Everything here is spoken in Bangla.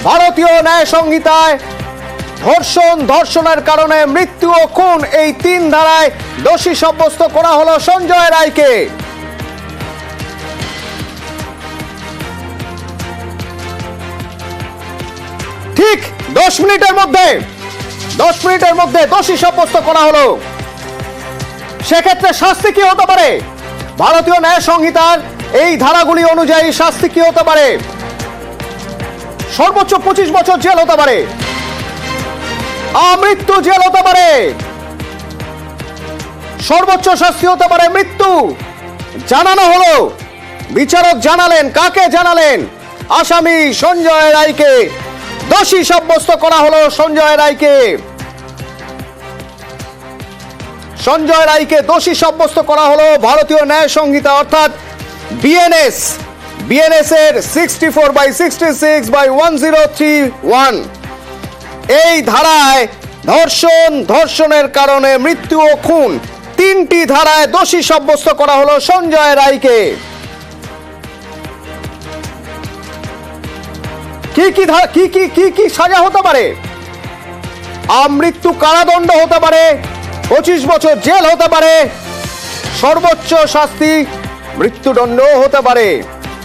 ভারতীয় ন্যায় সংহিতায় ধর্ষণের কারণে মৃত্যু ও খুন এই 3 ধারায় দোষী সাব্যস্ত করা হলো সঞ্জয় রায়কে। ঠিক 10 মিনিটের মধ্যে দোষী সাব্যস্ত করা হলো। সেক্ষেত্রে শাস্তি কি হতে পারে? ভারতীয় ন্যায় সংহিতার এই ধারাগুলি অনুযায়ী শাস্তি কি হতে পারে? সর্বোচ্চ 25 বছর জেল হতে পারে, আমৃত্যু জেল হতে পারে, সর্বোচ্চ শাস্তি হতে পারে মৃত্যু। জানানো হলো, বিচারক জানালেন, কাকে জানালেন? আসামি সঞ্জয় রায়কে দোষী সাব্যস্ত করা হলো। সঞ্জয় রায়কে দোষী সাব্যস্ত করা হলো ভারতীয় ন্যায় সংহিতা অর্থাৎ বিএনএস এর 64/66/1031 এই ধারায় ধর্ষণের কারণে মৃত্যু ও খুন 3টি ধারায় দোষী সাব্যস্ত করা হলো সঞ্জয় রায়কে। কি সাজা হতে পারে? আমৃত্যু কারাদণ্ড হতে পারে, 25 বছর জেল হতে পারে, সর্বোচ্চ শাস্তি মৃত্যুদণ্ড হতে পারে।